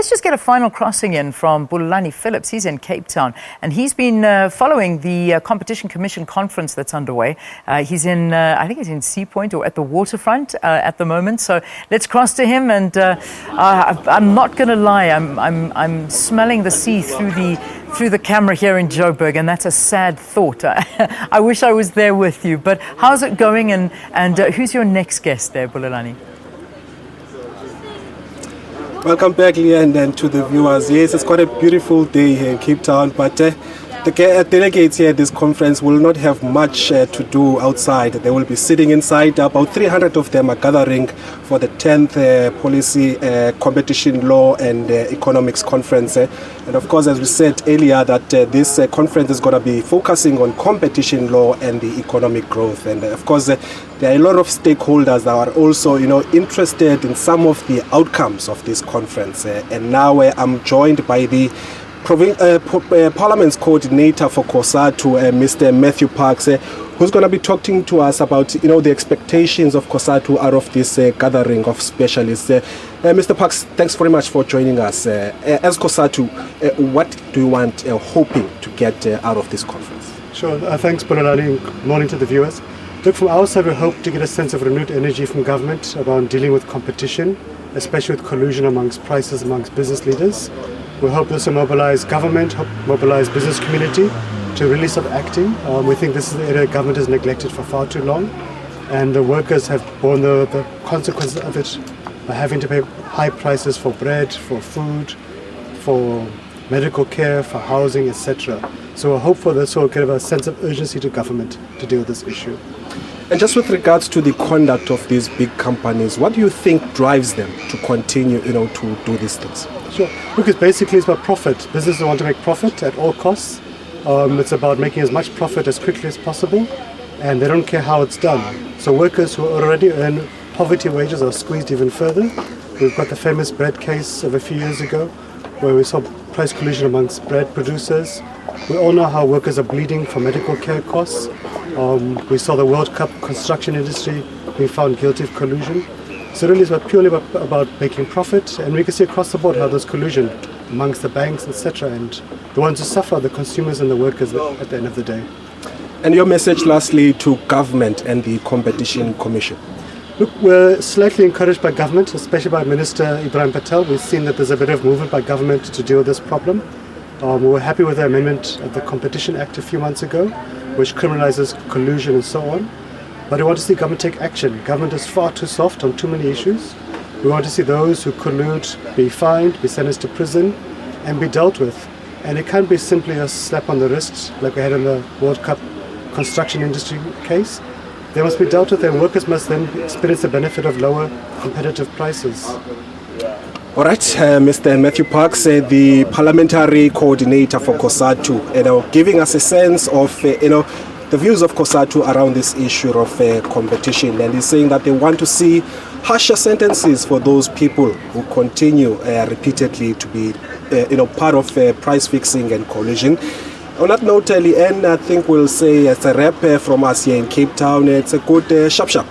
Let's just get a final crossing in from Bulelani Phillips. He's in Cape Town, and he's been following the Competition Commission conference that's underway. He's in, I think he's in Sea Point or at the waterfront at the moment. So let's cross to him. And I'm not going to lie, I'm smelling the sea through the camera here in Joburg, and that's a sad thought. I wish I was there with you. But how's it going? And who's your next guest there, Bulelani? Welcome back, Leah, and to the viewers. Yes, it's quite a beautiful day here in Cape Town, but the delegates here at this conference will not have much to do outside. They will be sitting inside. About 300 of them are gathering for the 10th Policy, Competition Law and Economics Conference. And of course, as we said earlier, that this conference is going to be focusing on competition law and the economic growth. And of course, there are a lot of stakeholders that are also, interested in some of the outcomes of this conference. And now I'm joined by the Parliament's coordinator for Cosatu, Mr. Matthew Parks, who's going to be talking to us about, the expectations of Cosatu out of this gathering of specialists. Mr. Parks, thanks very much for joining us. As Cosatu, what do you want, hoping to get out of this conference? Sure. Thanks, Bulelani, and good morning to the viewers. Look, from our side, we hope to get a sense of renewed energy from government around dealing with competition, especially with collusion amongst prices amongst business leaders. We hope this will mobilize government, mobilize business community to really start acting. We think this is the area government has neglected for far too long, and the workers have borne the consequences of it by having to pay high prices for bread, for food, for medical care, for housing, etc. So we're hopeful this will give a sense of urgency to government to deal with this issue. And just with regards to the conduct of these big companies, what do you think drives them to continue, to do these things? Sure. Because basically it's about profit. Businesses want to make profit at all costs. It's about making as much profit as quickly as possible, and they don't care how it's done. So workers who already earn poverty wages are squeezed even further. We've got the famous bread case of a few years ago, where we saw price collusion amongst bread producers. We all know how workers are bleeding for medical care costs. We saw the World Cup construction industry being found guilty of collusion. So really it's purely about making profit, and we can see across the board how there's collusion amongst the banks, etc. And the ones who suffer are the consumers and the workers at the end of the day. And your message lastly to government and the Competition Commission? Look, we're slightly encouraged by government, especially by Minister Ibrahim Patel. We've seen that there's a bit of movement by government to deal with this problem. We were happy with the amendment of the Competition Act a few months ago, which criminalizes collusion and so on. But we want to see government take action. Government is far too soft on too many issues. We want to see those who collude be fined, be sentenced to prison, and be dealt with. And it can't be simply a slap on the wrist like we had in the World Cup construction industry case. They must be dealt with, and workers must then experience the benefit of lower competitive prices. All right, Mr. Matthew Parks, the parliamentary coordinator for Cosatu, giving us a sense of, the views of Cosatu around this issue of competition, and he's saying that they want to see harsher sentences for those people who continue repeatedly to be, part of price fixing and collusion. On that note, Leanne, I think we'll say it's a wrap from us here in Cape Town. It's a good sharp.